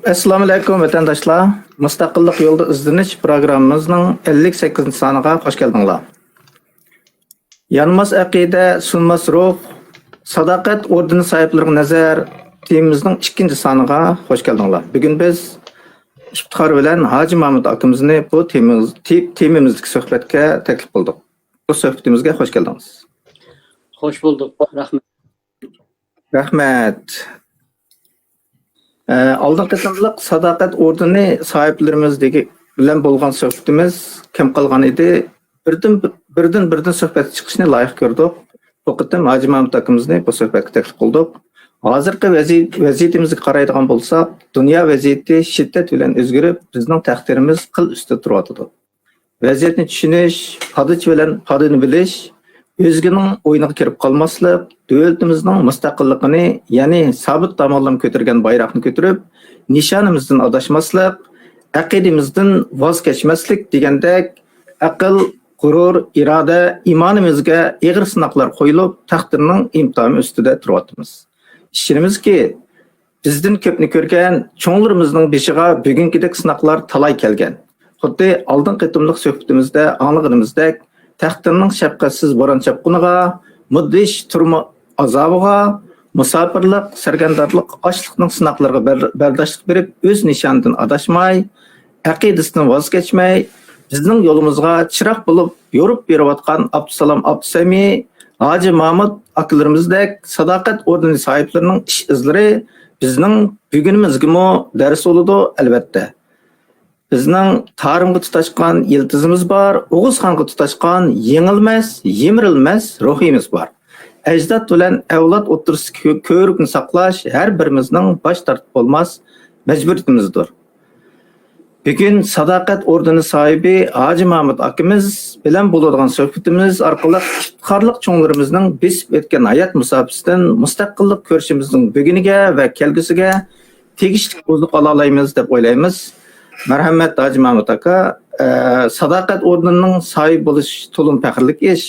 Assalomu alaykum vatandaşlar. Mustaqillik yolda izlanish programmamizning 58 soniga hoş geldinglar. Yanmas aqida, sunmas ruh, sadoqat ordeni sohiblariga nazar temamizning 2 soniga hoş geldinglar. Bugun biz iftixor bilan Hoji Mahmud akamizni bu temamizdagi suhbatga taklif qildik. Bu suhbatimizga hoş geldingiz. Hoş bulduk. Rahmet. Rahmat. Aldın qismliq sadoqat ordeni sohiblarimizdagi bilan bo'lgan suhbatimiz kam qolgan edi. Birdan suhbat chiqishni loyiq ko'rdik. Bu qitim Hoji Mahmud akamizni bu suhbatga taklif qildik. Hozirgi vaziyatimizga qaraydigan bo'lsak, dunyo vaziyati shiddat bilan o'zgarib, bizning taqdirimiz qil ustida turadi. Vaziyatni tushunish, hadich bilan hadini bilish, o'zgining o'yiniga kirib qolmaslik, davlatimizning mustaqilligini, ya'ni sabit tomonlama ko'targan bayroqni ko'tarib, nishonimizdan adashmaslik, aqidamizdan voz kechmaslik degandek aql, g'urur, iroda, iymonimizga og'ir sinoqlar qo'yilib, taqdirning imtihoni ustida turyapmiz. Ishonamizki, bizdan ko'pni ko'rgan cho'nglarimizning beshiga bugungidek sinoqlar talay kelgan. Xuddi oldin qitimliq suhbatimizda anglaganimizdek, taqdirning shafqatsiz bo'ron chapquniga, mudhish turma azobiga, musofirlik, sargardonlik, ochliqning sinoqlariga bardoshlik berib, o'z nishonidan adashmay, aqidasidan voz kechmay, bizning yo'limizga chiroq bo'lib yo'rib berayotgan Abdusalom Abdusami, Hoji Mahmud akalarimizdek sadoqat ordeni sohiblarining ish izlari bizning bugunimizga dars bo'ladi albatta. Bizning tarixga tutashgan yiltizimiz bor, O'g'izxonga tutashgan yengilmas, yemirilmas ruhimiz bor. Ajdod bilan avlod o'rtasidagi ko'rikni saqlash har birimizning bosh tortib bo'lmas majburiyatimizdir. Bugun sadoqat ordeni sohibi Hoji Mahmud akamiz bilan bo'ladigan suhbatimiz orqali iftixorlik cho'nglarimizning besib o'tgan hayot musofasidan mustaqillik ko'rishimizning buguniga va kelgusiga tegishli o'zlik ola olamiz deb o'ylaymiz. Marhamat Hoji Mahmud aka, sadoqat ordenining sohibi bo'lish to'lim faxrlik ish.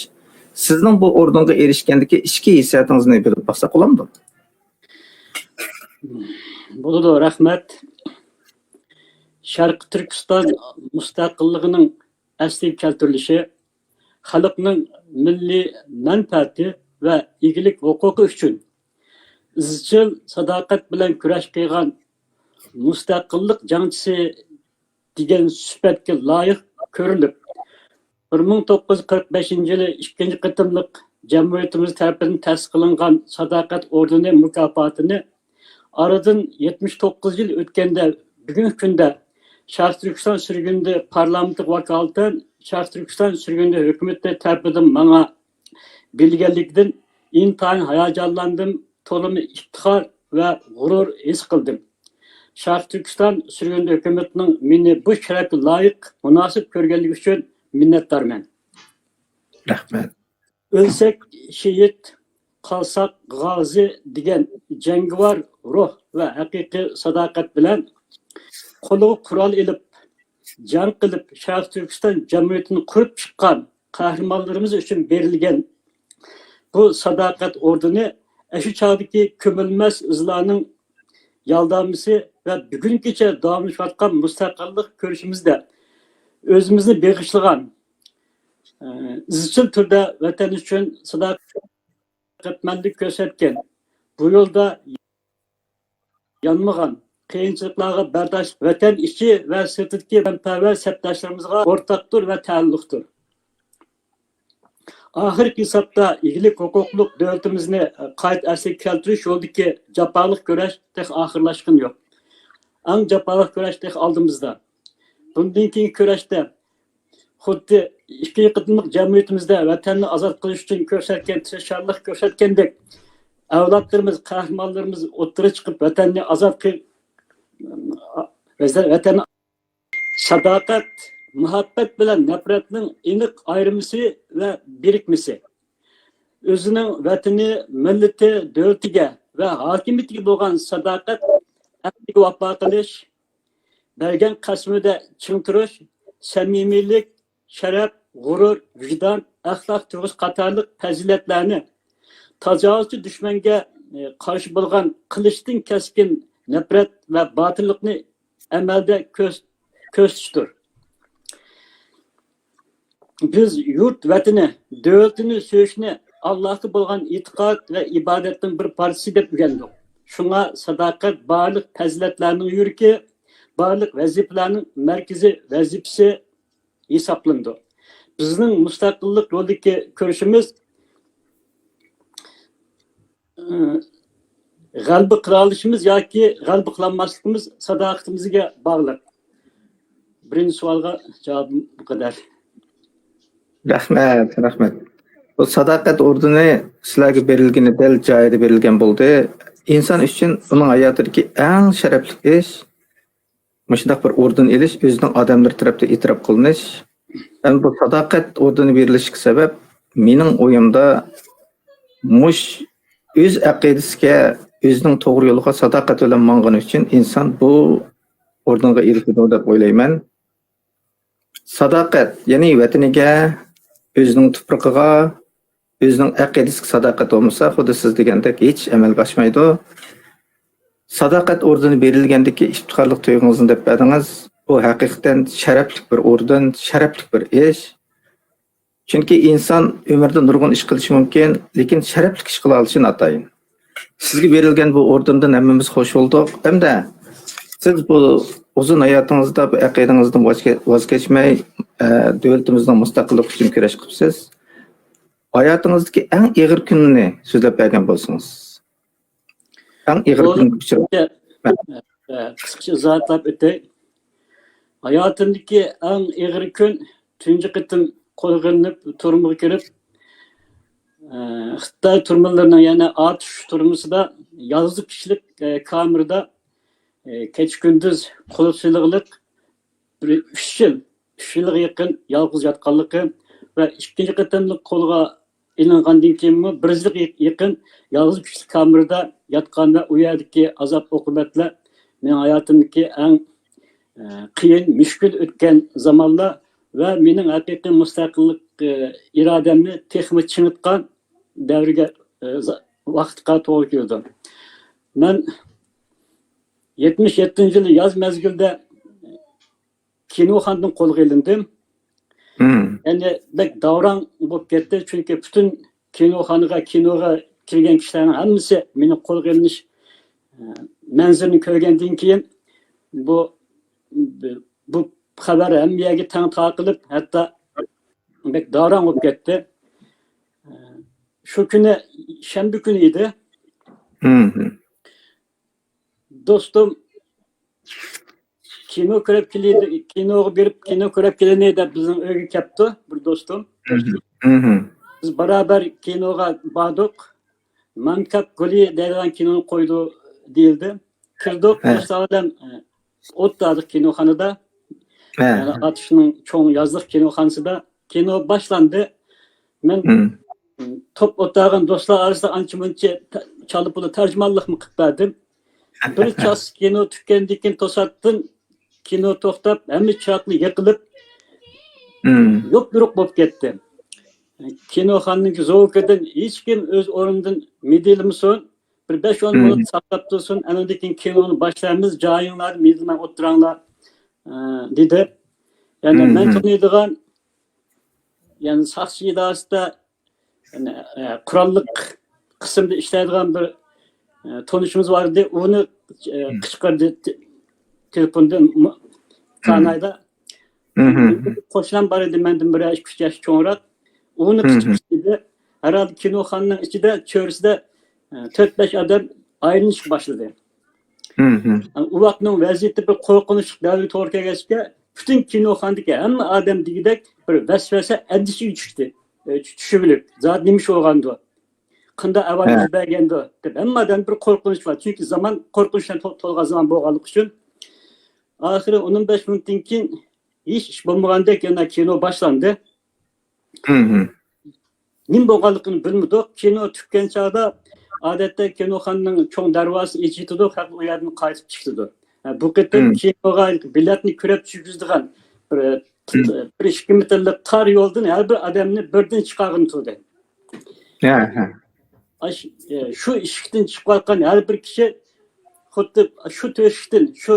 Sizning bu ordenga erishgandagi ichki hissiyotingizni bilib baqsa qo'lamdi? Bo'ladi, rahmat. Sharq Turkiston mustaqilligining asli keltirilishi xalqning milliy manfaati va egilik huquqi uchun izchil sadoqat bilan kurash qilgan mustaqillik jangchisi degan sifatga loyiq ko'rilib, 1945-yili 2 qitimliq jamiyatimiz tarafidan ta'sis qilingan sadoqat ordeni mukofotini aradan 79 yil o'tganda bugungi kunda Sharq Turkiston surgunda parlamentlik vakolatan Sharq Turkiston surgunda hukumati tarafidan menga bilganlikdan intayin hayajonlandim, to'lim iftixor va g'urur his qildim. Sharq Turkiston surgunda hukumatining meni bu sharafga loyiq munosib ko'rganligi uchun minnatdorman. Rahmat. O'lsak shehid, qolsak g'ozi degan jangovar ruh va haqiqiy sadoqat bilan qo'liga qurol ilib, jan qilib Sharq Turkiston jamiyatini qurib chiqqan qahramonlarimiz uchun berilgan bu sadoqat ordeni shu chog'dagi ko'milmas izlarning yaldamisi ve bugüngacha davomlashayotgan mustaqillik ko'rishimizda o'zimizni beg'ishlagan, izchil turda vatan uchun sadoqatmandlik ko'rsatgan, bu yo'lda yanmagan, qiyinchiliklarga bardosh vatan ichi va sirtidagi manfaatparvar sabdoshlarimizga o'rtaqdir va taalluqdir. Ahirgi hisobda egilik huquqliq davlatimizni qayta asliga keltirish yo'lidagi jafoliq kurash tek oxirlashgan yo'q. Eng jafoliq kurash tek oldimizda. Bundan keyingi kurashda xuddi 2 qitimliq jamiyatimizda vatanni ozod qilish uchun ko'rsatgan tirishchilik ko'rsatgandek, avlodlarimiz, qahramonlarimiz o'ttira chiqib vatanni ozod qilib vatanni sadoqat, muhabbat bilan nafratning aniq ayrimisi va birikmisi, o'zining vatani, millati, davlatiga va hokimiyatiga bo'lgan sadoqat, ahdiga vafo qilish, bergan qasmida ching turish, samimiylik, sharaf, g'urur, vijdon, axloq turg'ish qatorliq fazilatlarni tajovuzchi dushmanga qarshi bo'lgan qilishdan keskin nefret ve batıllıkını emelde köstüştür. Biz yurt vatini, devletini söýüşni Allah'a bolgan itiqad ve ibadetin bir parçası dep bilgendik. Şuna sadakat barlık faziletlerinin yürüki, barlık vazifelerinin merkezi vazifesi hesaplandı. Bizning mustaqillik yo'lidagi kurashimiz g'alaba qila olishimiz yoki g'alaba qilolmasligimiz sadoqatimizga bog'liq. Birinchi savolga javobim bu qadar. Rahmat. Bu sadoqat ordeni sizlarga berilgani dal joyida berilgan bo'ldi. İnsan üçün uning hayotidagi eng sharafli ish shunday bir orden elish, o'zining odamlar tarafdan e'tirof qilinish. Bu sadoqat ordeni berilishiga sabab mening o'yimda mush o'z aqidasiga, o'zining to'g'ri yo'lga sadoqat bilan mangani uchun inson bu ordenga erishadi deb o'ylayman. Sadoqat, ya'ni vataniga, o'zining tuproqiga, o'zining aqidasiga sadoqat bo'lmasa, xuddi siz degandek hech amalga oshmaydi. Sadoqat ordeni berilgandagi iftixorlik tuyg'ungizni deb berdingiz. Bu haqiqatan sharafli bir orden, sharafli bir ish. Chunki inson umrda nurg'un ish qilishi mumkin, lekin sharafli ish qila olishi notayin. Sizga berilgan bu ordendan hammamiz xush bo'ldik. Hamda siz bu uzun hayotingizda bu aqidangizdan voz kechmay, davlatimizning mustaqillik uchun kurash qilibsiz. Hayotingizdagi eng og'ir kunni so'zlab bergan bo'lsangiz. Eng og'ir kunga uchragan. Qisqacha izohlab o'tay. Hayotımdaki en ağır gün tunji qitim qo'lg'inib turmuga kirib, Xitoy turmalarının yani atış turmusida yozgi kishilik kamerada keç gündüz qo'lsizlik 3 yilga yaqin yolg'iz yotganligi va ikkinchi qitimlik qo'lga ilingandan keyin 1 yilga yaqin yolg'iz kishilik kamerada yotgan va u yerdagi azob oqibatlar mening hayotimdagi eng qiyin, müşkül o'tgan zamonlar va mening haqiqiy mustaqillik irodamni texmi chinitgan davriga vaqtga to'g'ri keldi. Men 77-yil yoz mezgilda kinoxondan qo'lga ilindim. Yani bek davran bo'lib ketdi, chunki butun kinoga kirgan kishilarning hammasi meni qo'lga ilinish manzirini ko'rgandan keyin bu haber hammaga tang taqilib, hatto bek davran bo'lib ketdi. Shu kuni shanba kuni edi. Do'stim kino ko'rib keldi, kinoga berib kino ko'rib kelini deb bizning uyga keldi bir do'stim. Biz beraber kinoga bordik. Mankak Guli degan kinoni qo'ydi deyildi. Kirdik, do'stlardan o'ttirdik kinoxonada. Yani atışının çoğun yazlık kinoxonasida kino başlandı. Men top o'tirgan do'stlar arasida ancha-muncha chalib uni tarjimonlik qilib berdim. Bir chas kino tutgandan keyin to'satdan kino to'xtab, hamma chiroqni yiqilib yo'q bo'lib ketdi. Kinoxonaning zo'rqidan hech kim o'z o'rnidan medilmasin, bir 5-10 minut saqlab tursin, andan keyin kinoni boshlaymiz, joyinglar, medilman o'tiranglar dedi. Yani men tanıydigan yani saksy idorasida yani qurolliq qismda ishlaydigan bir tanishimiz bor edi. Uni qichqirdi telefondan kanayda. Qo'shnan bor edi, mendan 1-2 yosh cho'ngroq. Uni qichqirdi. Herhalde kinoxonaning ichida cho'risida 4-5 odam ayrilishga boshladi. U vaqtning vaziyati bir qo'rqinch davr to'g'ri kelgachga bütün kinoxonadagi hamma odam degidek bir vasvasa andishiga tushdi. Tushib, zot nima ish bo'lgandi? Qanday avval bergandi deb hammadan bir qo'rqinch bor. Chunki zaman qo'rqinchdan to'lgan zaman bo'lganligi uchun oxiri 15 minutdan keyin hech ish bo'lmagandek yana kino boshlandi. Nim bo'lganligini bilmadik. Kino tutgan chog'da odatda kinoxonaning cho'ng darvozasi echitdi, haq u yerdan qaytib chiqdi. Bu qitim kinoga biletni ko'rib tushizdigan bir 2 metrlik tar yo'ldan har bir odamni birdan chiqarg'in turdi. Shu eshikdan chiqib qolgan har bir kishi xuddi shu to'shikdan, shu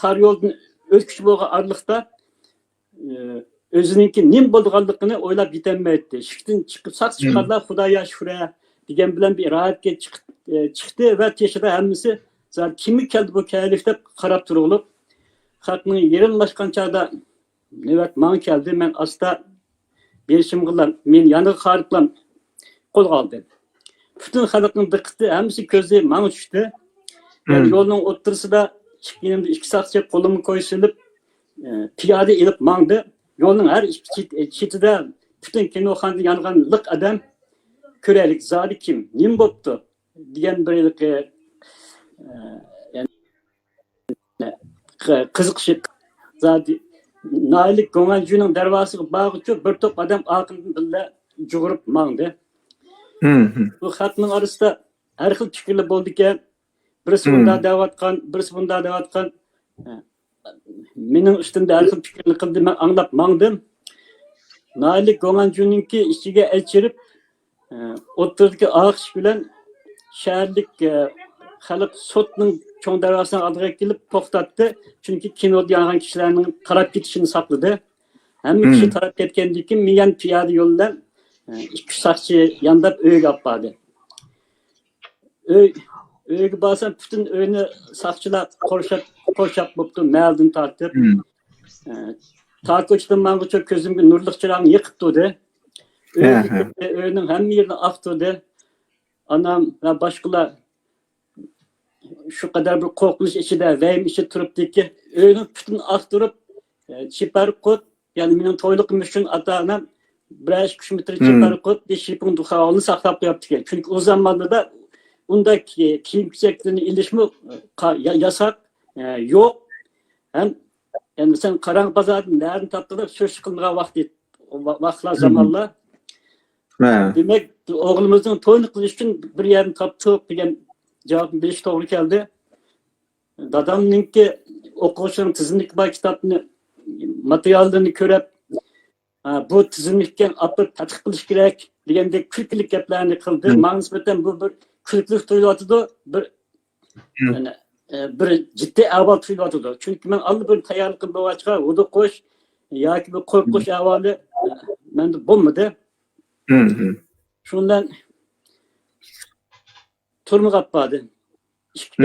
tar yo'ldan o'tkichi bo'lgan arliqda o'zininki nim bo'lganligini o'ylab yetolmaydi. Ishikdan chiqib saq chiqqanlar xudoya shukra degan bilan bir rohatga chiqdi va teshida hammasi kimi keldi bu kaylik deb qarab turib, xalqning yerinlashgan chog'da navbat man keldi. Men asta berishim qilib, men yangi qarib bilan qo'lga oldim. Bütün xalqning diqqati hammasi ko'zi man tushdi. Yani yo'lning o'rtasida chiqqanimda ikki saqchi qo'limni qo'ysilib, piyoda ilib mangdi. Yo'lning har ikki chetida bütün kinoxonada yongan liq odam ko'raylik, zodi kim, nim bo'pti degan bir qiziqishi zodi Naylik Go'nganjuning darvosiga bag'ich bir to'p odam aqldan billa jug'urib mangdi. Bu xalqning orasida har xil fikrlar bo'ldi ekan. Birisi bunda da'vatgan, birisi bunda da'vatgan. Mening ustimda har xil fikrlar qildi, men anglab mangdim. Naylik Go'nganjuningki ichiga elchirib, o'tirdagi aqsh bilan shaharlik xalq sotning cho'ng darvosidan oldiga kelib to'xtatdi. Chunki kinoda yongan kishilarning tarab ketishini saqladi. Hamma kishi tarab ketgandan keyin men piyoda yo'ldan ikki saqchi yandab uyga olib bordi. Uyga borsam bütün uyni saqchilar qo'rshab bo'pti, ma'ldan tortib. Tarkochdan mang'icha ko'zimga nurli chiroqni yiqib turdi. Uyning hamma yerini oqtirdi. Anam va boshqalar shu qadar bir qo'rqinish ichida, vaym ichida turibdiki, uyni bütün oqtirib, chiparib qo'yib, ya'ni mening to'yliqim uchun ota-onam 1-2 metr chiparib qo'yib, shiping duxovni saqlab qo'yapti ekan. Chunki o zamonda unda kiyim-kechaklarni ilishmi yasak yo'q. Ham endi sen qarang bozordan narini topdilar, so'z qilmagan vaqtlar zamonlar. Demak, o'g'limizning to'yini qilish uchun bir yerini topdik degan javob berish to'g'ri keldi. Dadamninki o'quvchining tizimlik bor kitobni materiallarni ko'rib, bu tizimlikka olib tadqiq qilish kerak degandek kulkili gaplarni qildi. Men nisbatan bu bir kulkili tuyulatdi, bir jiddiy avval tuyulatdi. Chunki men allabir tayyorlik qilib bo'lg'achqa o'di qo'sh yoki bir qo'rqish avvali menda bo'lmadi. Shundan turma qapadi. Ikki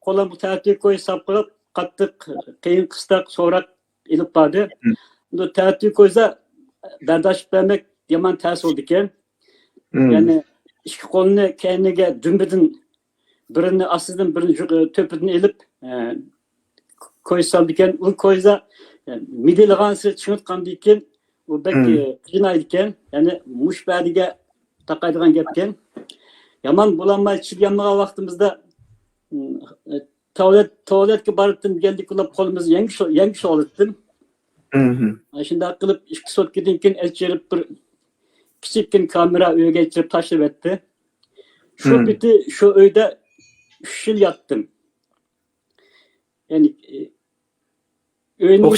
qo'lim tartib qo'yib sapqirib, qattiq qiyin qistaq so'rab ilib bordi. Unda tartib qo'ysa bardosh bermak yomon ta'sir oldi ekan. Ya'ni ikki qo'lni kayniga dumbidan birini astidan birini to'pidan ilib qo'ysaldi ekan. U qo'ysa midilg'ansi chiqitgandan keyin u belki qiynaydi ekan. Ya'ni mushbadiga taqaydigan gap ekan. Yomon bo'lolmay chilganmagan vaqtimizda tualetga bordim geldik ular qo'limizni yangi oldim. Shunday qilib 2 sotkadan keyin elchirib bir kichikkin kamera uyga elchirib tashlab etdi. Shu biti shu uyda 3 yil yotdim. Ya'ni uyning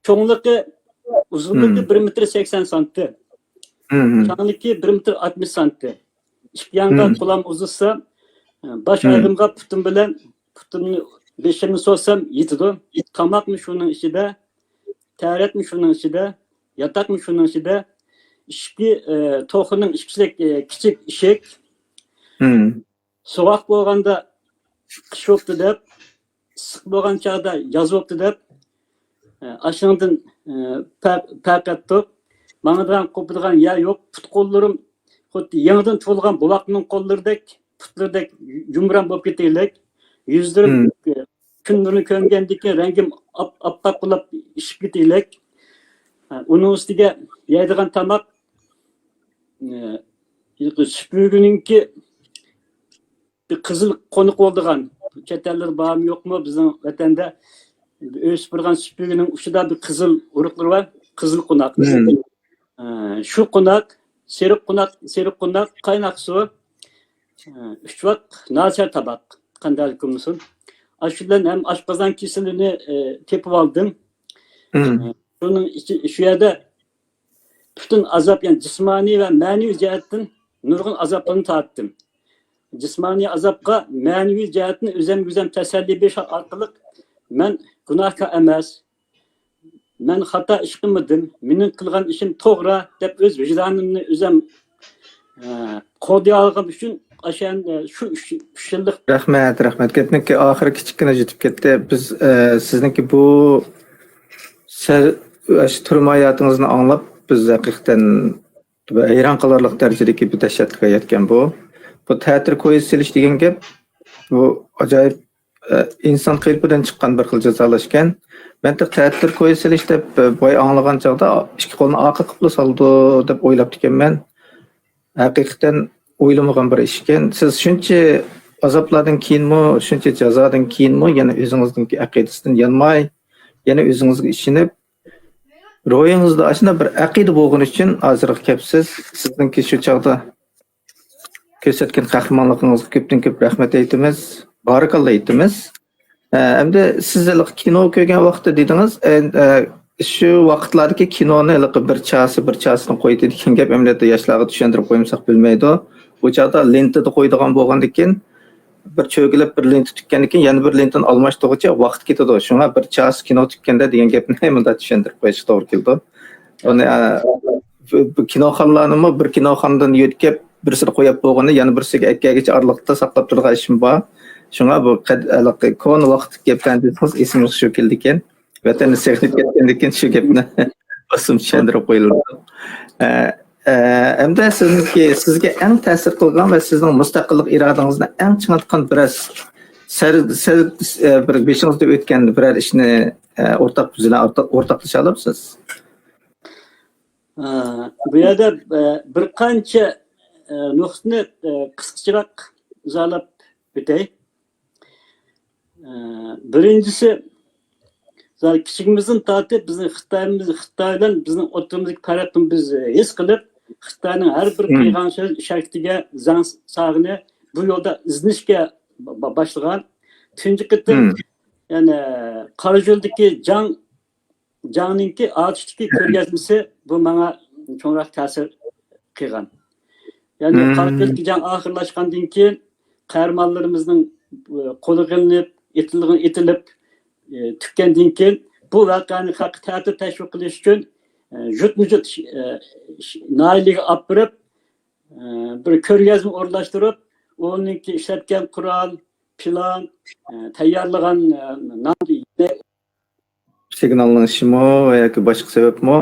cho'ngligi uzunligi 1,80 m. Changligi 1,60 m. İki yandan kulağım uzatsa, baş ayrımga putum bilen, putumni beşini sorsam yetidu. Tamak mı şunun içinde, taharet mi şunun içinde, yatak mı şunun içinde, işki tohunun küçük işek, soğuk bo'lganda kış oldu deb, sık bo'lgan çağda yaz oldu deb, aşağıdan perkatdı. Manadan kopulgan yer yok, put kollarım xuddi yangidan tug'ilgan buloqning qo'llaridek, putlardek yumron bo'lib ketaylik. Yuzlarim kun nuri ko'mgandan keyin rangim oppoq bo'lib ishib ketaylik. Uning ustiga yeydigan tomoq supugininki qizil qo'niq bo'ldigan. Chet ellar bormi yo'qmi bizning vatanda o'sib turgan supugining ushida bir qizil urug'lar bor, qizil qo'noq. Shu qo'noq Serip qo'noq, qaynoq suv, 3 vaqt nachar tabaq. Qanday ko'msin. Ashundan ham oshqozon kasalini tepib oldim. Buning shu yerda butun azob, ya'ni jismoniy va ma'naviy jihatdan nurg'un azoblarni tortdim. jismoniy azobga ma'naviy jihatni o'zim tasalli berish orqali men gunohkor emas, men xato ish qilmadim, mening qilgan ishim to'g'ri deb o'z vijdonimni o'zim qo'lga olgan uchun shu yillik Rahmat. Ketniki oxiri kichikgina yetib ketdi. Biz sizniki bu turma hayotingizni anglab biz haqiqatan hayron qolarlik darajadagi bir dahshatga yetgan bu. Bu ta'tir qo'yib selish degan gap bu ajoyib inson qalbidan chiqqan bir xil jazolashgan. Men de ta'tir qo'yib selish deb boy anglagan chog'da ikki qo'lni orqa qilib soldi deb o'ylab ekanman. Haqiqatan o'ylamagan bir ish ekan. Siz shuncha azoblardan keyinmi, shuncha jazodan keyinmi yana o'zingizning aqidasidan yanmay, yana o'zingizga ishonib, ro'yingizda ashuna bir aqida bo'lgani uchun hozirga kelibsiz. Sizningki shu chog'da ko'rsatgan qahramonligingizga ko'p rahmat aytamiz. Barakalloh aytamiz. Endi siz kino ko'rgan vaqtda dedingiz, shu vaqtlardagi kinoni bir chasini qo'ydi degan gap emniyatda yoshlarga tushuntirib qo'ymasak bilmaydi. Bu chog'da lentada qo'ydigan bo'lgandan keyin bir cho'gilib bir lenta tutgandan keyin yana bir lentani almashtirguncha vaqt ketadi. Shunga bir chas kino tutkanda degan gapni bunda tushuntirib qo'yish to'g'ri keldi. Uni bu kinoxonalarni bir kinoxonadan yo'tkab birisini qo'yib bo'lganda yana birisiga akkagicha oraliqda saqlab turgan ishim bor. Shunga bu kon vaqt gapdan dedingiz esimga shu keldi ekan. Vatanni sevib ketgandan keyin shu gapni bosim tushuntirib qo'yildi. Endi sizga eng ta'sir qilgan va sizning mustaqillik irodangizni eng ching'atgan biroz bir beshingizda o'tgan biror ishni o'rtaqlasha olasiz? Bu yerda bir qancha nuqtani qisqacharoq izohlab o'tay. Birinchisi, kichigimizdan tortib bizning Xitoydan bizning o'rtamizga farqni biz his qilib, Xitoyning har bir qilgan so'z shartiga zang sog'ini bu yo'lda izlashga boshlagan. Tunji qitim yani qora yo'ldagi jangninki otishdagi ko'rgazmasi bu menga cho'nroq ta'sir qilgan. Yani qora yo'ldagi jang oxirlashgandan keyin qahramonlarimizning qo'li qilinib, etilib tükkendan keyin bu voqeani ta'tir tashviq qilish uchun jut nailiga olib borib bir ko'rgazma o'rnashtirib, uninki ishlatgan qurol, plan, tayyorlagan signallanishmi yoki boshqa sababmi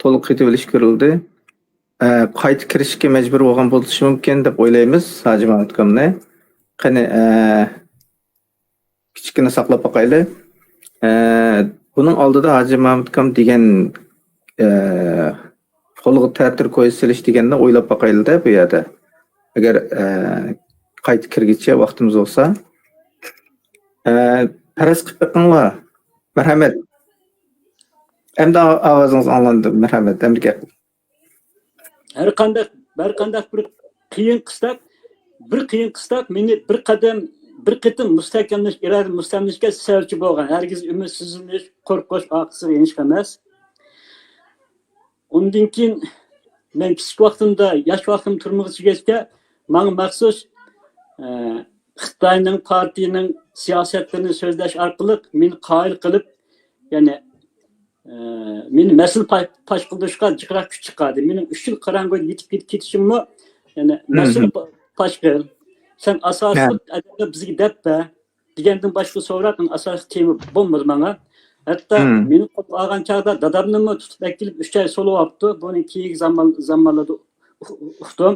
to'liq ketib olish ko'rildi. Qayta kirishga majbur bo'lgan bo'lishi mumkin deb o'ylaymiz Hoji Mahmud akamni. Qani kichkina saqlab boqayli. Buning oldida Hoji Mahmud akam degan qo'lga ta'tir qo'yib selish deganni o'ylab boqayli-da bu yerda. Agar qayta kirgicha vaqtimiz bo'lsa, faraz qilib boqinglar. Marhamat. Endi ovozingiz anglandi. Marhamat. Endi gap. Her qanday bir qiyin qistak meni bir qitim mustahkamlash irada mustamlashga sababchi bo'lgan. Hargiz umidsizlik, qo'rqish oqisi enish emas. Undan keyin men kichik vaqtimda, yosh vaqtim turmushga chiqishga menga maxsus Xitoyning partiyaning siyosatlarini so'zlash orqali meni qoyil qilib, ya'ni meni mas'ul pash qilishga jiqroq kuch chiqadi. Mening 3 yil qorong'uga yetib ketishimmi, ya'ni mas'ul pash qil. Sen asosli adabda bizga debba degandan boshqa so'roqning asosiy tema bo'lmadi menga. Hatto meni olgan chog'da dadamni tutib kelib 3 oy so'layapti. Buni keyingi zamonlarda uqdim.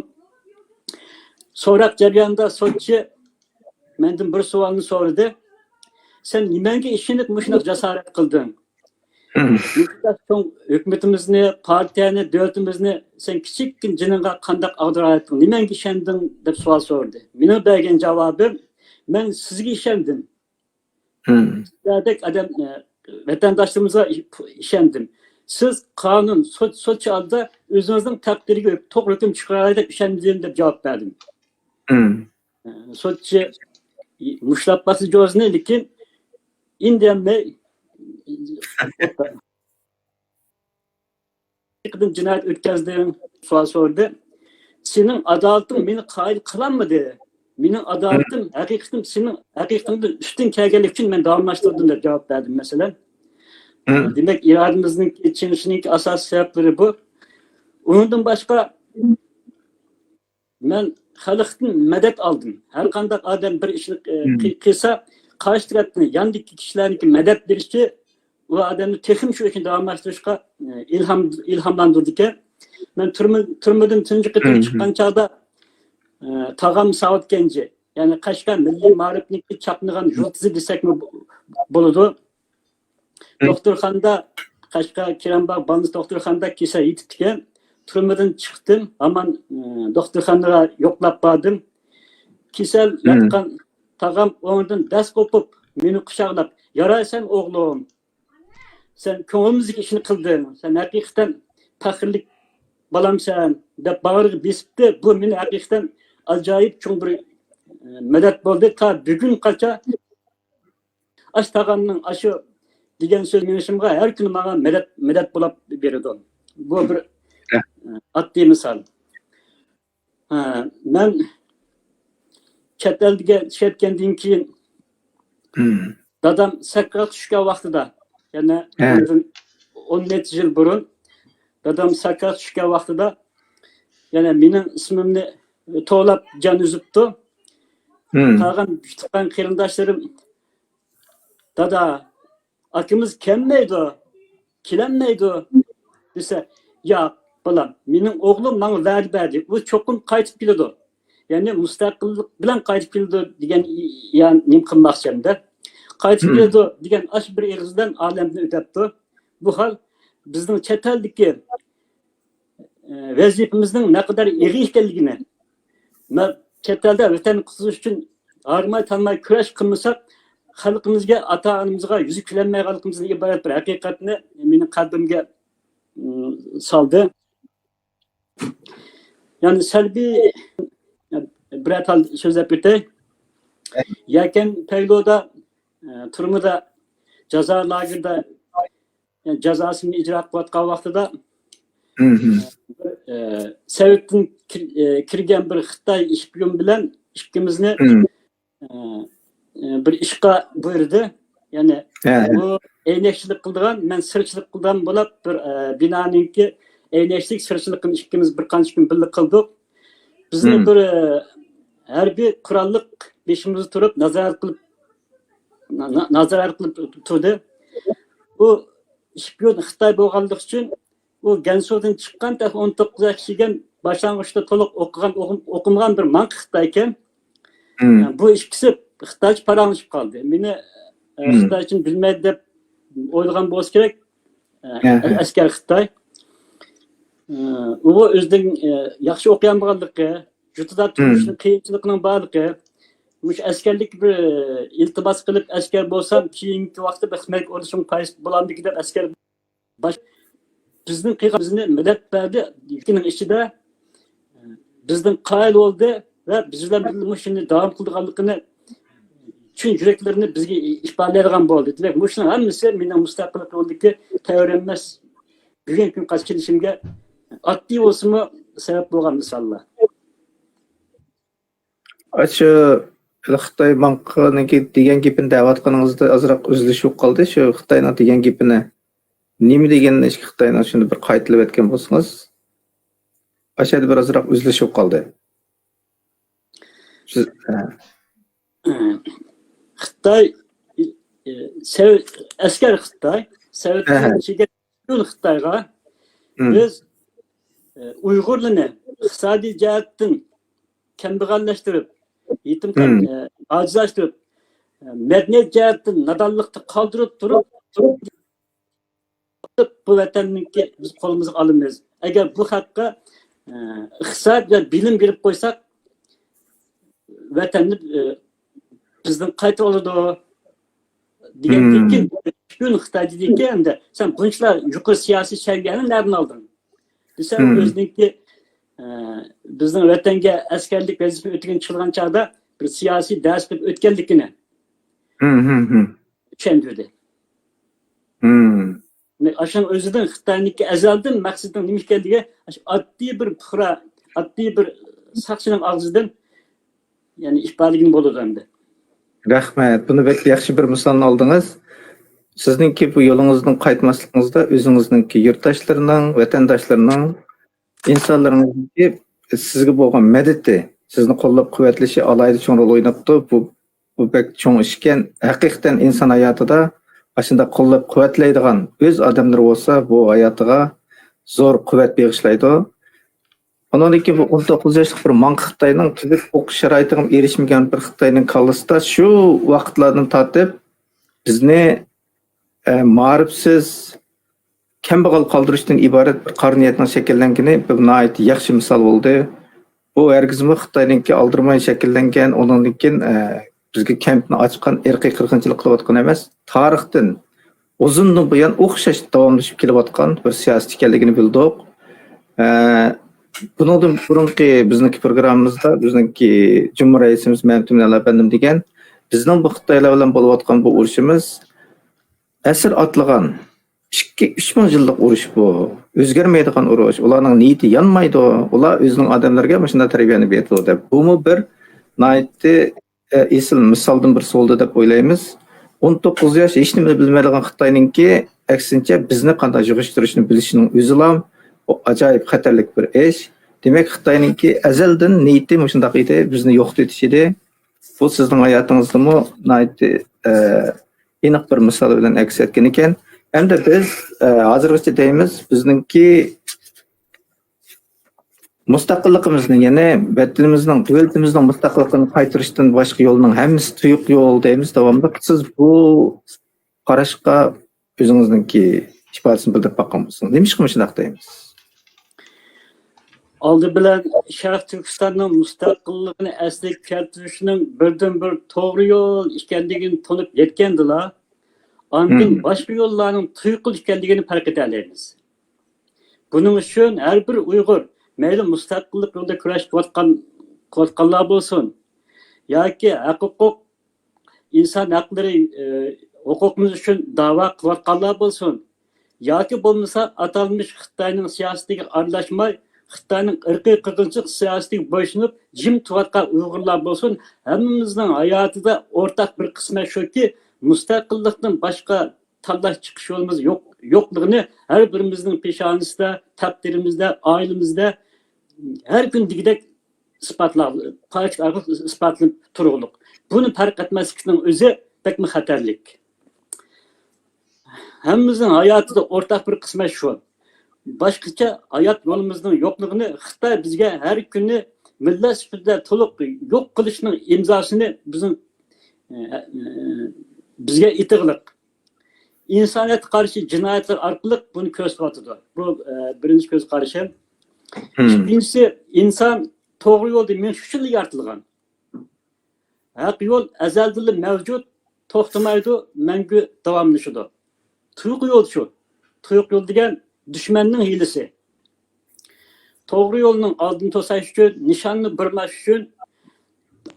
So'roq jarayonida sotchi mendan bir savolni so'radi. Sen nimaga ishinib mushunaq jasorat qilding? Hükümetimizni, partiyani, devletimizni sen kichikkin jiningga qandaq ag'darayotding? Nimaga ishonding deb savol so'radi. Mening bergan javobim, men sizga ishondim. Sizlardek odam vatandoshimizga ishondim. Siz qonun, soch oldida o'zingizning taqdiriga to'g'ri hukm chiqaradi deb ishondim deb javob berdim. Sochchi mushlab basi jo'zni, lekin indamay jinoyat o'tkazdim savol so'radi. senin adaletің meni qayil qilanmidi? Mening adaletim, haqiqatim sening haqiqatingdan ustun kelganlik uchun men davomlashtirdim deb javob berdim masalan. Demek irademizning yetişinishning asosiy sabablari bu. Undan boshqa men xalqdan madad oldim. Har qanday odam bir ishni qilsa, qarshi tarafdan yandagi kishilarniki madad berishi u odamni texim shu uchun davomlashtirishga ilhomlantirdi ekan. Men turmadan tunji qitim chiqqan chog'da tağam Saud Genci, yani Qashqar Milliy ma'rifniki chaqnagan yulduzi desakmi bo'ladi. Doktorxonada Qashqar Kiranbog' Balnis doktorxonada kesal yetib ekan. Turmadan chiqdim, aman doktorxonaga yo'qlab bordim. Kesal yotgan tağam o'rnidan dast qo'pib, meni quchoqlab, "Yaraysan o'g'lim. Sen ko'nglimizga ishni qilding. Sen haqiqatan faxrlik balamsan" deb bag'riga besibdi. Bu meni haqiqatan acayip cho'ng bir madad bo'ldi. Ta bugungacha ash tağamning ashu degan so'z menishimga har kuni menga madad bo'lib beradi. Bu bir oddiy misol. Men chet elga ketgandan keyin dadam sakrat tushgan vaqtida, ya'ni 17 yil burun dadam sakrat tushgan vaqtida, ya'ni mening ismimni to'lab jon uzibdi. Qolgan tuqqan qarindoshlarim dada akamiz kelmaydi, kelanmaydi desa, "Yo'q, bolam, mening o'g'lim menga va'da berdi. U cho'qim qaytib keladi. Ya'ni mustaqillik bilan qaytib keladi degan ya'ni nim qilmoqchimda. Qaytib keladi degan ash bir ig'izdan olamni o'tibdi. Bu hol bizning chet eldagi vazifamizning ne kadar iri ekanligini, men chet elda vatan qutqizish uchun armay tanmay kurash qilmasak, xalqimizga, ata-onamizga yuzi kulanmayganligimizdan iborat bir haqiqatni mening qalbimga soldi. Yani salbiy bir atal so'zlab o'tay. Yakan payloda turmada jazo lagerda jazosini ijro qilayotgan vaqtida Sovetdan kirgan bir Xitoy ishbiyon bilan ikkimizni bir ishqa buyurdi. Ya'ni bu eynekchilik qildigan, men sirchilik qilgan bo'lib bir binoninki eynekchilik sirchilikni ikkimiz bir qancha kun birga qildik. Bizni bir harbiy qurolliq beshimizda turib nazorat qilib turdi. Bu ishbiyon Xitoy bo'lganligi uchun u Gansudan chiqqan 19 yoshga boshlang'ich to'liq o'qimagan bir manq Xitoy ekan. Bu ikkisi Xitoycha paranglashib qoldi. Meni Xitoycha bilmaydi deb o'ylagan bo'lsa kerak. Askar Xitoy. U o'zining yaxshi o'qigan bo'lganligi, juda turishning qiyinchiligining borligi, mush askarlik bir iltibos qilib askar bo'lsam, keyingi vaqtda bir xizmat olishim foiz bo'lamdi deb askar bizning qiyqimizni madad berdi. Ikkining ichida bizning qoyil bo'ldi va biz bilan birga shuni davom qilganligini chun yuraklarni bizga ifodalaydigan bo'ldi. Demak, shuning hammasi mening mustaqillik yo'lidagi tayyorlanmas bugun kun qad kelishimga oddiy bo'lsa-mu sabab bo'lgan misollar. Acha Xitoy banqiniki degan gapini da'vatqaningizda ozroq uzilish bo'lib qoldi. Shu Xitoyning degan gapini nima deganini ishki Xitoyning shuni bir qaytilib aytgan bo'lsangiz, ashada bir ozroq uzilish bo'lib qoldi. Xitoy askar Xitoy, Sovetning Xitoyga biz Uyg'urlarni iqtisodiy jihatdan kambag'allashtirib, yetim ojizlashtirib, madaniyat jihatdan nodonlikda qoldirib turib bu vatanniki biz qo'limizga olamiz. Agar bu haqqa iqtisod va bilim berib qo'ysak, vatanni bizdan qaytib oladi degan fikr kun Xitoydagi endi sen bunchalar yuqori siyosiy saviyani nerdan olding? Desa o'ziniki bizning vatanga askarlik vazifa o'tagan chiqilgan chog'da bir siyosiy dars qilib o'tganligini tushundirdi. Aşan özüden Xitoyniki azaldan maqsadning nima ekanligi oddiy bir fuqaro oddiy bir saqchining og'zidan ya'ni ifodagin bo'ladi endi. Rahmat. Buni bek yaxshi bir misolni oldingiz. Sizningki bu yo'lingizdan qaytmasligingizda o'zingizningki yurtdoshlarining, vatandoshlarning, insonlaringningki sizga bo'lgan madadi, sizni qo'llab-quvvatlashi alayda cho'ng rol o'ynabdi. Bu bek cho'ng ish ekan. Haqiqatan inson hayotida ashunda qo'llab-quvvatlaydigan o'z odamlar bo'lsa, bu hayotiga zo'r quvvat bag'ishlaydi. Ondan keyin bu 19 yoshlik bir manq Xitoyning tuzuk o'qish sharoitiga erishmagan bir Xitoyning kallasida shu vaqtlardan tortib bizni ma'rifsiz kambag'al qoldirishdan iborat bir qarniyatning shakllangani bir nihoyat yaxshi misol bo'ldi. Bu hargizmi Xitoyningki aldirmay shakllangan, ondan keyin bizga kampni ochgan irqiy qirg'inchilik qilayotgan emas, tarixdan uzundan buyon o'xshash davomlashib kelayotgan bir siyosat ekanligini bildik. Bundan burungi bizniki programmamizda bizniki Cumhur raisimiz Mamtuminali efendim degan bizning bu Xitoylar bilan bo'layotgan bu urushimiz asr atlagan 2-3 ming yillik urush bu. O'zgarmaydigan urush. Ularning niyati yanmaydi. Ular o'zining odamlarga mana shunday tarbiyani berdi deb. Bu bir naytni esil misoldan bir soldi deb o'ylaymiz. 19 yosh hech nima bilmaydigan Xitoyningki aksincha bizni qanday yig'ishtirishni bilishining o'zilam o ajoyib xatarlik bir ish. Demak, Xitoyningki azaldan niyati mana shunday edi, bizni yo'qotish edi. Bu sizning hayotingizdami naytni aniq bir misol bilan aks etgan ekan. Hamda biz hozirgacha deymiz, bizningki mustaqilligimizni, ya'ni vatanimizning, davlatimizning mustaqilligini qaytarishdan boshqa yo'lning hammasi tuyuq yo'l deymiz davomida. Siz bu qarashga o'zingizningki ifodasini bildirib boqqan bo'lsangiz, nima shunday deymiz? Oldi bilan Sharq Turkistonning mustaqilligini asliga keltirishning birdan-bir to'g'ri yo'l ekanligini tunib yetgandilar. Ondan boshqa yo'llarning tuyuqli ekanligini farq eta olamiz. Buning uchun har bir Uyg'ur mayli mustaqillik yo'lida kurash qilayotganlar bo'lsin yoki huquq inson haqlari huquqimiz uchun da'vo qilayotganlar bo'lsin yoki bo'lmasa atalmış Xitoyning siyosatiga aralashmay Xitoyning irqiy qirg'inchilik siyosatiga bo'ysunib jim turayotgan Uyg'urlar bo'lsin, hammamizning hayotida o'rtaq bir qismi shuki, mustaqillikdan boshqa tanlash chiqish yo'limiz yo'qligini har birimizning peshonasida, taqdirimizda, oilamizda har kun degidek isbotlanib turug'liq. Buni farq etmaslikning o'zi pek xatarlik. Hammamizning hayotida o'rtaq bir qismi shu. Başqacha hayot yo'limizning yo'qligini Xitoy bizga har kuni millat sifatida to'liq yo'q qilishning imzosini bizga itiqliq. İnsoniyatga qarshi jinoyatlar orqali buni ko'rsatadi. Bu birinchi ko'z qarashi. Ikkinchisi, inson to'g'ri yo'lda menish uchun yaratilgan. Haq yo'l azaldan mavjud, to'xtamaydi, mangu davomlashadi. Tuyuq yo'l shu. Tuyuq yo'l degan düşmanning hilisi. To'g'ri yo'lning oldini to'sash uchun, nishonni burmash uchun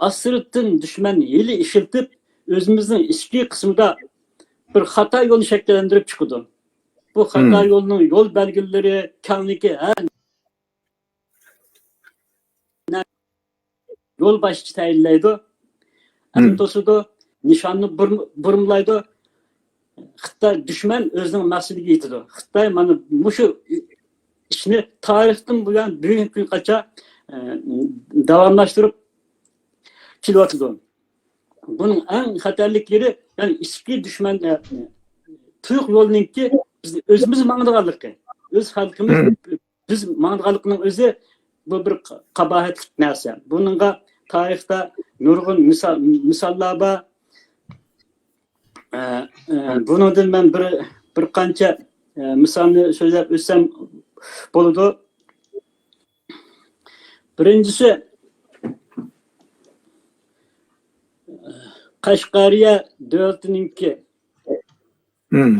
asrdan dushman hili ishiltib, o'zimizning ichki qismida bir xato yo'lni shakllantirib chiqdi. Bu xato yo'lning yo'l belgilari, kanligi, yo'l boshchi tayinlaydi. Amin to'sidi, nishonni burmlaydi. Xitoy dushman o'zining maqsadiga yetadi. Xitoy mana shu ishni tarixdan buyon bugungi kungacha davomlashtirib kelyapti. Buning eng xatarlik yeri, ya'ni ichki dushman tuyuq yo'lningki biz o'zimiz mangdiganligi. O'z xalqimiz biz mangdiganlikning o'zi bu bir qabohatli narsa. Buningga tarixda nurg'un misollar bor. Bundan ben bir qancha misolni so'zlab o'tsam bo'ladi. Birinchisi Qashqariya davlatiningki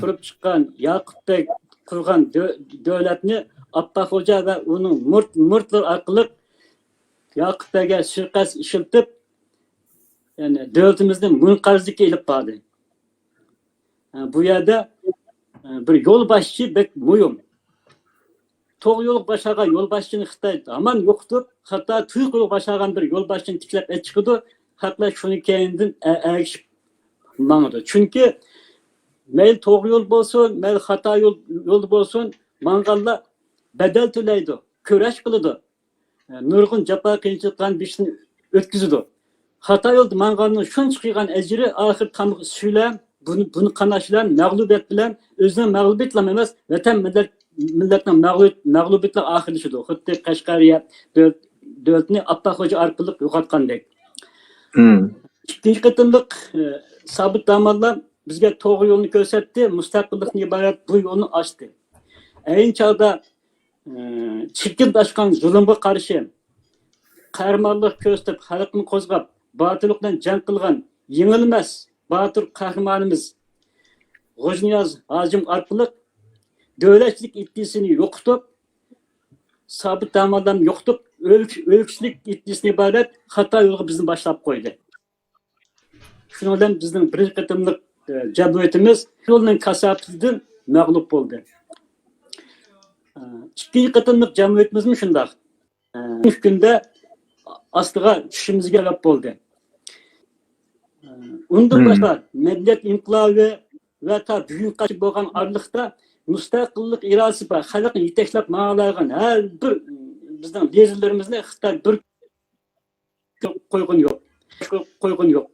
qurib chiqqan Yoqubbek qurgan davlatni Abbaxo'ja va uning murtlar orqali Yoqubbekga suiqasd ishiltib, ya'ni davlatimizni munqarzlikka ilib bordi. Bu yerda bir yo'l boshchi bek muhim. to'g'ri yo'l boshqagan yo'lboshchini Xitoy aman yo'qdir. Hatto tuyuq yo'l boshqagan bir yo'lboshchini tiklab chiqdi. Hatto shuni keyindan ergishib mangdi. Chunki mayli to'g'ri yo'l bo'lsin, mayli xato yo'l bo'lsin, manganlar bedel to'laydi, kurash qiladi. Nurg'un jafo qiyinchilikdan bishni o'tkazadi. Xato yo'lda manganning shuncha qilgan ajri oxir tamg'i suylar, buni qanashlar mag'lubiyat bilan o'zining mag'lubiyat bilan emas, vatan millatning mag'lubiyatlar oxirlashadi. Xuddi Qashqariya davlatni Appaqo'ja orqali yo'qotgandek. Ikkinchi qatimliq sabit damallar bizga to'g'ri yo'lni ko'rsatdi, mustaqillikni iborat bu yo'lni ochdi. Ayni chog'da chirkilashgan zulmga qarshi qahramonlik ko'rsatib, xalqni qo'zg'ab, botillikdan jang qilgan yengilmas botir qahramonimiz G'o'jniyoz Hojim orqali davlatchilik iddiasini yo'qotib, sabit damallarni yo'qotib, o'lkishlik iddiasini iborat xato yo'lga bizni boshlab qo'ydi. Shundan bilan bizning birinchi qatimliq jamiyatimiz yo'lning kasofatidan mag'lub bo'ldi. İkinci qatimliq jamiyatimiz shunday. Bir kunda ostiga tushishimizga sabab bo'ldi. Undan boshqa millat inqilobi va ta bugungacha bo'lgan orliqda mustaqillik irodasi bor, xalqni yetaklab ma'lagan har bir bizning liderlarimizni Xitoy bir qo'ygan yo'q.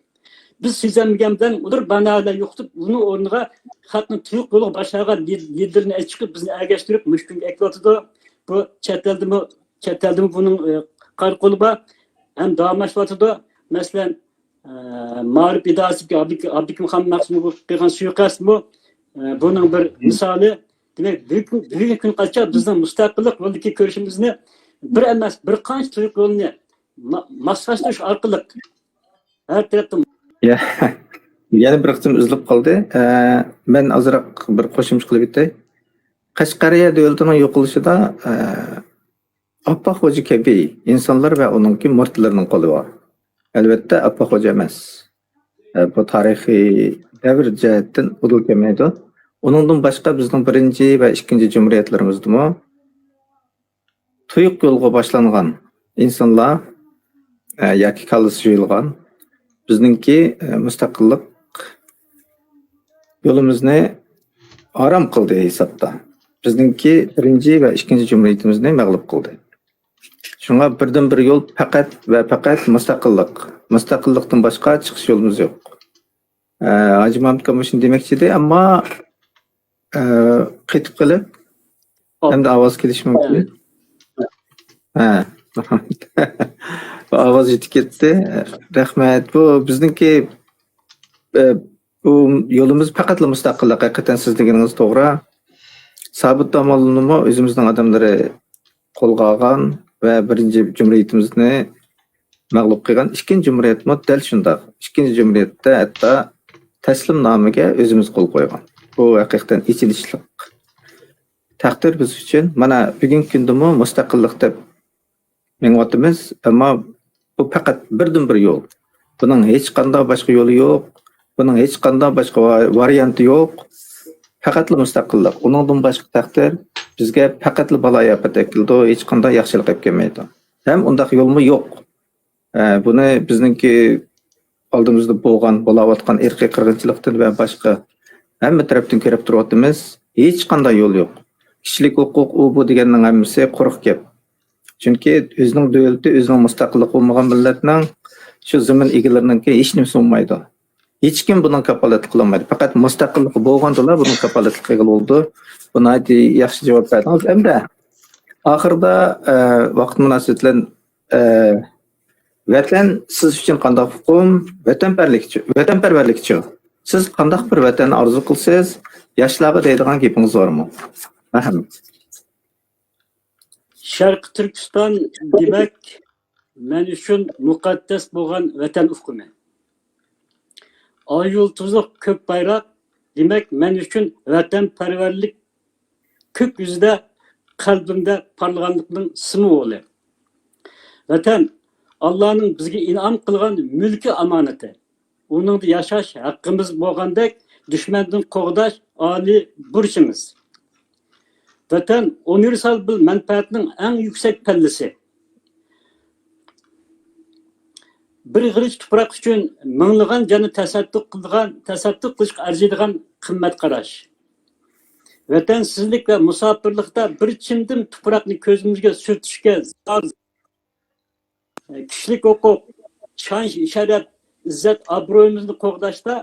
Biz sezilmagandan ular banalar yo'qtib, uni o'rniga xalqning tuyuq yo'li boshqagan liderni chiqib bizni ergashtirib mushkunga eklatdi. Bu chet eldimi buning qarqoli bor, ham davomlashadi. Masalan, Ma'rif idorasiga Abdukarim Maqsumov qilgan suiqasd bu buning bir misoli. Demak, bugungi kun qancha bizning mustaqillik yo'lidagi ko'rishimizni bir emas, bir qancha tuyuq yo'lni maslashtirish orqali har tarafdan yana bir qism uzilib qoldi. Men azroq bir qo'shimcha qilib o'tay. Qashqariya davlatining yo'qolishida Appaqo'ja kabi insonlar va uningki murtlarning qo'li bor. Albatta Appaqo'ja emas. Bu tarixiy davr jihatdan udul kelmaydi. Uningdan boshqa bizning birinchi va ikkinchi jumhuriyatlarimizda tuyuq yo'lga boshlangan insonlar yoki kallasi yo'yilgan bizningki mustaqillik yo'limizni aram qildi hisobda. Bizningki birinchi va ikkinchi jumhuriyatimizni mag'lub qildi. Shunga birdan bir yo'l faqat va faqat mustaqillik. Mustaqillikdan boshqa chiqish yo'limiz yo'q. Hacı Mahmud Kamış'ın demekçiydi ama qaytib qilib hamda ovoz kelishi mumkin. Ovoz yetib ketdi. Rahmat. Bu bizningki bu yo'limiz faqat mustaqillik. Haqiqatan siz deganingiz to'g'ri. Sabit damalını o'zimizning odamlari qo'lga olgan va birinchi jumhuriyatimizni mag'lub qilgan. Ikkinchi jumhuriyat dal shunday. Ikkinchi jumhuriyatda hatto taslimnomaga o'zimiz qo'l qo'ygan. Bu haqiqatan ichilishlik taqdir biz uchun. Mana bugungi kunda mustaqillik deb mengyapmiz, ammo bu faqat birdan bir yo'l. Buning hech qanday boshqa yo'li yo'q. Buning hech qanday boshqa varianti yo'q. Faqat mustaqillik. Uningdan boshqa taqdir bizga faqat balo-ofat keldi, hech qanday yaxshilik qilib kelmaydi. Ham undaq yo'lmi yo'q. Buni bizningki oldimizda bo'layotgan irqiy qirg'inchilikdan va boshqa hamma tarafdan ko'rib turyapmiz. Hech qanday yo'l yo'q. Kishilik huquq u bu deganning hammasi quruq gap. Chunki o'zining davlati, o'zining mustaqillik bo'lmagan millatning shu zamin egalarininki hech nima bo'lmaydi. Hech kim bundan kafolat qilolmaydi. Faqat mustaqillik bo'lgandalar bundan kafolat qiloldi. Buni yaxshi javob berdingiz. Endi oxirida vaqt munosabati bilan vatan siz uchun qanday hukm, vatanparvarlikchi. Siz qanday bir vatanni orzu qilsangiz, yoshlarga deydigan gapingiz bormi? Rahmat. Sharq Turkiston demak men uchun muqaddas bo'lgan vatan hukmi. Ay yıldızlık kök bayrak demek men üçün vatanparvarlik kök yüzde kalbimde parlaganlıkның sımı oluyor. Vatan Allah'ın bizge inam kılgan mülkü amaneti. Onun da yaşaş hakkımız boğandek düşmandan qoğdaş ali burçımız. Vatan universal bir menfaatinin en yüksek pellesi. Bir g'irich tuproq uchun minglagan jonni tasadduq qilishga arziydigan qimmat qarash. Vatansizlik va musofirlikda bir chimdim tuproqni ko'zimizga surtishga kishilik huquq, shon sharaf, izzat obro'yimizni qo'g'dashda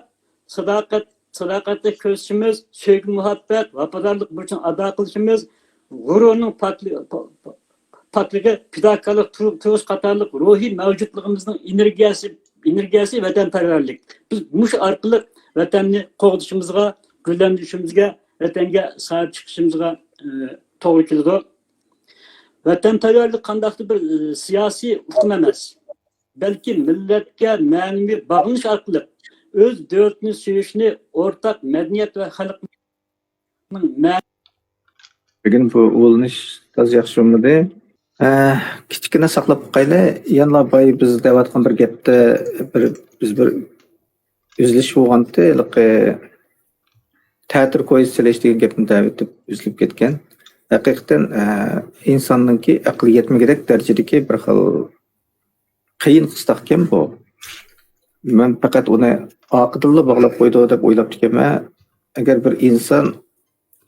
sadoqatli ko'rsatishimiz, sevgi muhabbat, vafodorlik burchini ado qilishimiz, g'ururning pakligi, fidokorlik tuyg'usi qatorliq ruhiy mavjudligimizning energiyasi vatanparvarlik. Biz mush orqali vatanni qo'g'dishimizga, gullantirishimizga, vatanga sahib chiqishimizga to'g'ri keladi. Vatanparvarlik qandaqdir bir siyosiy uqum emas, balki millatga ma'naviy bog'lanish orqali o'z davlatini sevishni, o'rtaq madaniyat va xalqning Bugün bu ulanish toz yaxshi bo'lmadi. Kichkina saqlab qo'yayli. Yana boy biz deyotgan bir gapda biz bir üzilish bo'lganda, ta'tir qo'yish degan gapni da'vatib üzilib ketgan. Haqiqatan insonningki aqli yetmagidek darajadagi bir xil qiyin qistaqkan bu. Men faqat uni aqidilla bog'lab qo'ydi deb o'ylab ekanman. Agar bir inson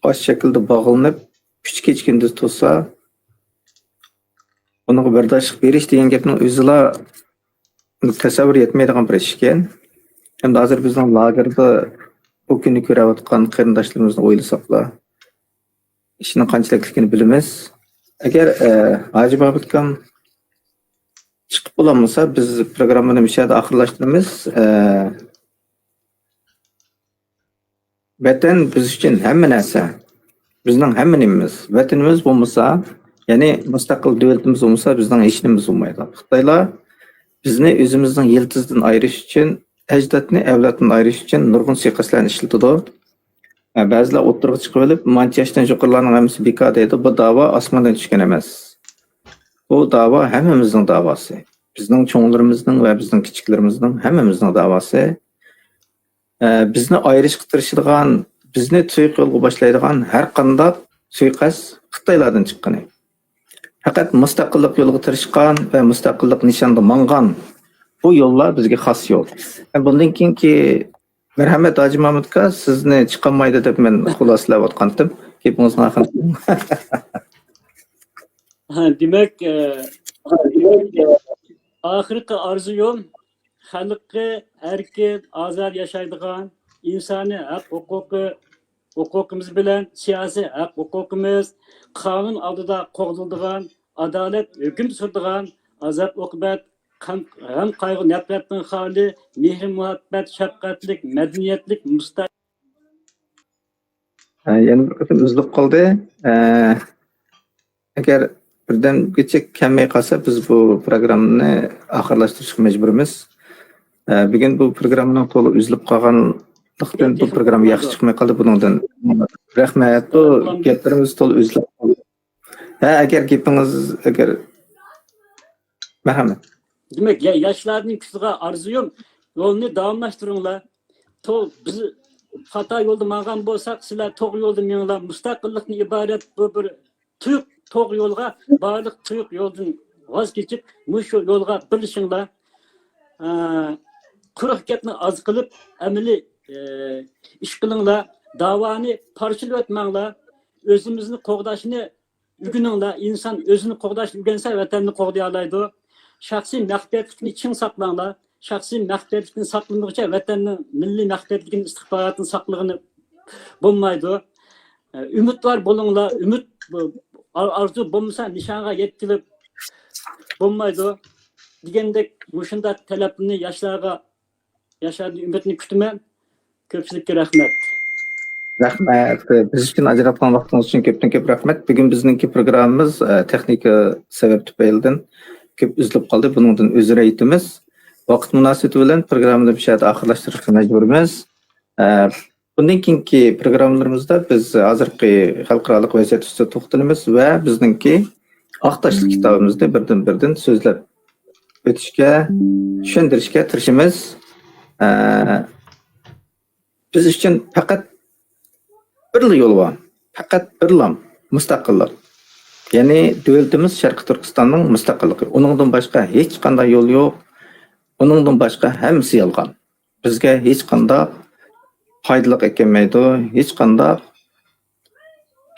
osh shaklda bog'lanib, kuch kechkindiz tursa, uning bardoshlik berish degan gapning o'zila tasavvur etmaydigan bir ish ekan. Hamda hozir bizning lagerda bu kunni ko'rayotgan qarindoshlarimizni o'ylasaqlar, ishning qanchalikligini bilamiz. Agar Hoji Babitkan chiqib bo'lamasa, biz programmani bu yerda oxirlashtiramiz. Vatan biz uchun hamma narsa. Bizning hamma nimamiz. Vatanimiz bo'lmasa, ya'ni mustaqil davlatimiz bo'lmasa, bizning hech nimamiz bo'lmaydi. Xitoylar bizni o'zimizning yiltizdan ayirish uchun, ajdodni avloddan ayirish uchun nurg'un suiqasdlarni ishlatadi. Ba'zilar o'tirib chiqib olib, mancha yoshdan yuqorilarning hammasi bekor deydi. Bu da'vo osmondan tushgan emas. Bu da'vo hammamizning da'vosi. Bizning cho'nglarimizning va bizning kichiklarimizning hammamizning da'vosi. Bizni ayirishga tirishadigan, bizni tuyuq yo'lga boshlaydigan har qanday suiqasd Xitoylardan chiqqan. Faqat mustaqillik yo'liga tirishgan va mustaqillik nishonida mangan bu yo'llar bizga xos yo'l. Bundan keyinki marhamat Hoji Mahmudga sizni chiqolmaydi deb men xulosalab o'tgandim. Gapingizni oxirlating. Demak, oxirgi orzuyum xalqi erkin, azad yashaydigan, insoniy haq huquqimiz bilan siyosiy haq huquqimiz qonun oldida qo'g'diladigan, adolat hukm suradigan, azob uqubat, g'am qayg'u nafratdan xoli, mehr muhabbat, shafqatlik, madaniyatlik Yana bir qatim uzilib qoldi. Agar birdan kecha kelmay qolsa, biz bu programmani oxirlashtirishga majburmiz. Bugun bu programmaning to'liq uzilib qolganlikdan bu program yaxshi chiqmay qoldi buningdan. Rahmat. Bu gaplarimiz to'liq uzilib qoldi. Agar gapingiz marhamat. Demek yaşlarının küsüge arzuyum yolunu davamlaştırınlar. Biz hata yolda mağan bolsak sizler toğ yolda meninglar mustaqillikni ibaret bu bir tuyuq toğ yolga barliq tuyuq yoldan vaz keçip muş yolga birlişinglar. Quruq gapni az qilib amaliy ish qilinglar. Davani parchalab o'tmanglar. O'zimizni qo'g'dashni o'rganinglar. Inson o'zini qo'g'dashni o'rgansa vatanni qo'g'day oladi. Şahsi məxfiyyətlikni için saqlanglar. Şahsi məxfiyyətlikni saqlandıqca vatanning milliy məxfiyyətlikni istihbaratını saqlığını bulmaydı. Ümidvar bolunglar. Ümid arzu bulmasa nişanga yetkilib bulmaydı. Degandek mushunda talabni yoshlarga yashadi umidni kutaman. Ko'pchilikka rahmat. Rahmat. Biz uchun ajratgan vaqtingiz uchun ko'pdan-ko'p rahmat. Bugun bizningki programmamiz texnika sabab tufaylidan ko'p uzilib qoldi. Buningdan uzr aytamiz. Vaqt munosabati bilan programmani bu yerda oxirlashtirishga majburmiz. Bundan keyingi programmalarimizda biz hozirgi xalqaro vaziyat ustida to'xtalamiz va bizningki Aqtoshlik kitobimizni birdan so'zlab o'tishga, tushuntirishga tirishamiz. Biz uchun faqat bir yo'l bor. Faqat bir lam. mustaqillik. Ya'ni davlatimiz Sharqi Turkistonning mustaqilligi. Uningdan boshqa hech qanday yo'l yo'q. Uningdan boshqa hammasi yolg'on. Bizga hech qanday foydali ekanmaydi, hech qanday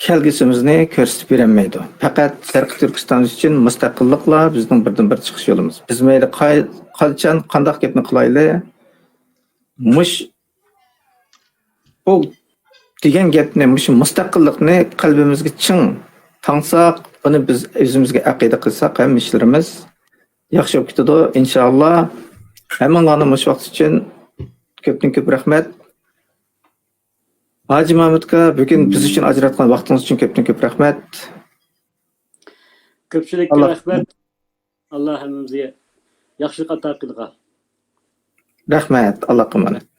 kelgusimizni ko'rsatib bermaydi. Faqat Sharqi Turkiston uchun mustaqillikla bizning birdan-bir chiqish yo'limiz. Biz mayli qachon qanday gapni qilayli, mush bu degan gapni, mush mustaqillikni qalbimizga ching tangsaq, buni biz o'zimizga aqida qilsak, ham ishlarimiz yaxshi bo'lib ketadi. Inshaalloh. Hammalarga mush vaqt uchun ko'pdan-ko'p rahmat. Haji Mahmudga bugun biz uchun ajratgan vaqtingiz uchun ko'pdan-ko'p rahmat. Ko'pchilikka Allah- rahmat. Alloh hammamizga yaxshilik ato qilgan. Rahmat. Allohga emanet.